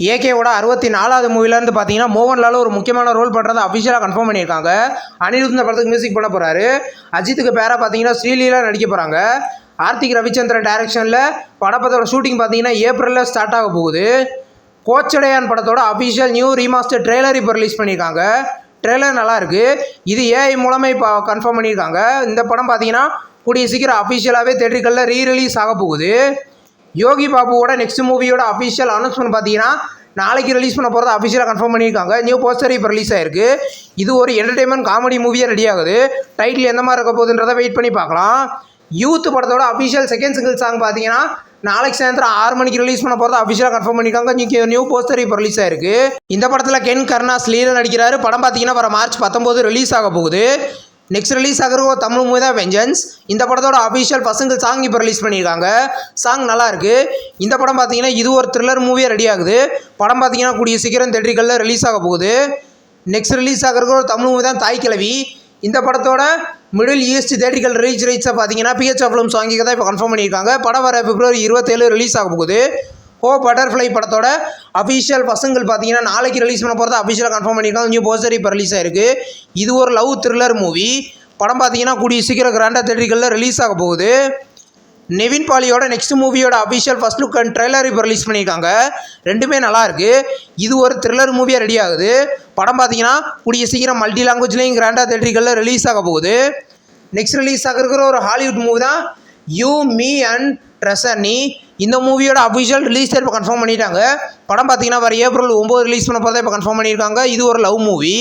ஏகேவோட 64வது மூவிலேருந்து பார்த்தீங்கன்னா மோகன்லால் ஒரு முக்கியமான ரோல் பண்ணுறதை அஃபிஷியலாக கன்ஃபார்ம் பண்ணியிருக்காங்க. அனிருத் இந்த படத்துக்கு மியூசிக் பண்ண போகிறாரு. அஜித்துக்கு பேராக பார்த்தீங்கன்னா ஸ்ரீலீலா நடிக்க போகிறாங்க. ஆர்த்திக் ரவிச்சந்திரன் டைரக்ஷனில் படப்பத்தோட ஷூட்டிங் பார்த்தீங்கன்னா ஏப்ரலில் ஸ்டார்ட் ஆக போகுது. கோச்சடையான் படத்தோட அஃபிஷியல் நியூ ரீமாஸ்டர் ட்ரெய்லர் இப்போ ரிலீஸ் பண்ணியிருக்காங்க. ட்ரெய்லர் நல்லாயிருக்கு. இது ஏஐ மூலமாக இப்போ கன்ஃபார்ம் பண்ணியிருக்காங்க. இந்த படம் பார்த்தீங்கன்னா கூடிய சீக்கிரம் அஃபிஷியலாகவே தேட்டருகளில் ரீரிலீஸ் ஆக போகுது. யோகி பாபுவோட நெக்ஸ்ட் மூவியோட அஃபிஷியல் அனௌன்ஸ்மெண்ட் பார்த்தீங்கன்னா நாளைக்கு ரிலீஸ் பண்ண போகிறத அஃபிஷியலாக கன்ஃபார்ம் பண்ணியிருக்காங்க. நியூ போஸ்டர் இப்போ ரிலீஸ் ஆயிருக்கு. இது ஒரு என்டர்டைன்மெண்ட் காமெடி மூவியாக ரெடி ஆகுது. டைட்டில் எந்த மாதிரி இருக்க போகுதுன்றதை வெயிட் பண்ணி பார்க்கலாம். யூத் படத்தோட அஃபிஷியல் செகண்ட் சிங்கிள் சாங் பார்த்தீங்கன்னா நாளைக்கு சாயந்தரம் 6 மணிக்கு ரிலீஸ் பண்ண போகிறத அஃபிஷியலாக கன்ஃபார்ம் பண்ணியிருக்காங்க. நியூ போஸ்டர் இப்போ ரிலீஸ் ஆயிருக்கு. இந்த படத்தில் கென் கருணாஸ் லீலா நடிக்கிறாரு. படம் பார்த்தீங்கன்னா வர மார்ச் 19 ரிலீஸ் ஆக போகுது. நெக்ஸ்ட் ரிலீஸ் ஆகிற ஒரு தமிழ் மூவி தான் வெஞ்சன்ஸ். இந்த படத்தோட அஃபிஷியல் பசங்க சாங் இப்போ ரிலீஸ் பண்ணியிருக்காங்க. சாங் நல்லாயிருக்கு. இந்த படம் பார்த்தீங்கன்னா இது ஒரு த்ரில்லர் மூவியாக ரெடி ஆகுது. படம் பார்த்தீங்கன்னா கூடிய சீக்கிரம் தேட்டருகளில் ரிலீஸ் ஆக போகுது. நெக்ஸ்ட் ரிலீஸ் ஆகிற ஒரு தமிழ் மூவி தான் தாய் கிழவி. இந்த படத்தோட மிடில் ஈஸ்ட் தேட்டரிக்கல் ரீச் ரைட்ஸை பார்த்தீங்கன்னா பிஹெச் ஃபிலிம்ஸ் வாங்கிக்க தான் இப்போ கன்ஃபார்ம் பண்ணியிருக்காங்க. படம் வர பிப்ரவரி 27 ரிலீஸ் ஆக போகுது. ஹோ பட்டர்ஃப்ளை படத்தோட அஃபிஷியல் பசங்கள் பார்த்தீங்கன்னா நாளைக்கு ரிலீஸ் பண்ண போகிறத அஃபிஷியலாக கன்ஃபார்ம் பண்ணியிருக்காங்க. நியூ போஸ்டர் இப்போ ரிலீஸ் ஆயிருக்கு. இது ஒரு லவ் த்ரில்லர் மூவி. படம் பார்த்தீங்கன்னா கூடிய சீக்கிரம் கிராண்டாக தேட்டரிகளில் ரிலீஸ் ஆக போகுது. நிவின் பாலியோட நெக்ஸ்ட் மூவியோட official first look and trailer இப்போ ரிலீஸ் பண்ணியிருக்காங்க. ரெண்டுமே நல்லாயிருக்கு. இது ஒரு த்ரில்லர் மூவியாக ரெடி ஆகுது. படம் பார்த்தீங்கன்னா கூடிய சீக்கிரம் மல்டி லாங்குவேஜ்லேயும் கிராண்டாக தேட்டரிகளில் ரிலீஸ் ஆக போகுது. நெக்ஸ்ட் ரிலீஸ் ஆகிற ஒரு ஹாலிவுட் மூவி தான் யூ மீ அண்ட் ட்ரெஸர்னி. இந்த மூவியோட அஃபிஷியல் ரிலீஸ் டேட் இப்போ கன்ஃபார்ம் பண்ணிட்டாங்க. படம் பார்த்தீங்கன்னா வர ஏப்ரல் 9 ரிலீஸ் பண்ண போகிறத இப்போ கன்ஃபார்ம் பண்ணியிருக்காங்க. இது ஒரு லவ் மூவி.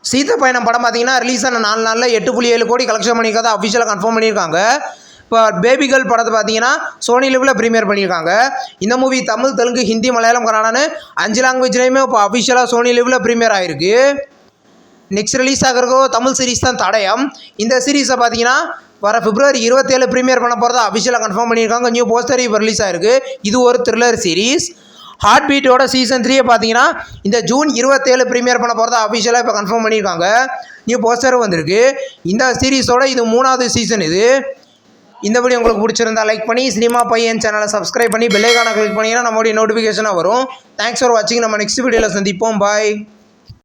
சீத்த பயணம் படம் பார்த்தீங்கன்னா ரிலீஸ் ஆன 4 நாளில் 8.7 கோடி கலெக்ஷன் பண்ணியிருக்காத அஃபிஷியலாக கன்ஃபார்ம் பண்ணியிருக்காங்க. இப்போ பேபிகள் படத்தை பார்த்தீங்கன்னா சோனி லெவலில் ப்ரீமியர் பண்ணியிருக்காங்க. இந்த மூவி தமிழ், தெலுங்கு, ஹிந்தி, மலையாளம், கன்னடான்னு 5 லாங்குவேஜ்லேயுமே இப்போ அஃபிஷியலாக சோனி லெவலில் ப்ரீமியர் ஆகிருக்கு. நெக்ஸ்ட் ரிலீஸ் ஆகிறதோ தமிழ் சீரிஸ் தான் தடயம். இந்த சீரீஸை பார்த்தீங்கன்னா வர பிப்ரவரி 27 ப்ரீமியர் பண்ண போகிறதா அஃபிஷியலாக கன்ஃபார்ம் பண்ணியிருக்காங்க. நியூ போஸ்டர் இப்போ ரிலீஸ் ஆயிருக்கு. இது ஒரு த்ரில்லர் சீரீஸ். ஹார்ட் பீட்டோட சீசன் 3 பார்த்தீங்கன்னா இந்த ஜூன் 27 ப்ரீமியர் பண்ண போகிறதா அஃபிஷியலாக இப்போ கன்ஃபார்ம் பண்ணியிருக்காங்க. நியூ போஸ்டரும் வந்திருக்கு. இந்த சீரீஸோட இது 3வது சீசன். இந்த வீடியோ உங்களுக்கு பிடிச்சிருந்தா லைக் பண்ணி சினிமா பையன் சேனலை சப்ஸ்கிரைப் பண்ணி பெல் ஐகானை கிளிக் பண்ணிங்கன்னா நம்மளுடைய நோட்டிஃபிகேஷனாக வரும். தேங்க்ஸ் ஃபார் வாட்சிங். நம்ம நெக்ஸ்ட் வீடியோவில் சந்திப்போம். பாய்.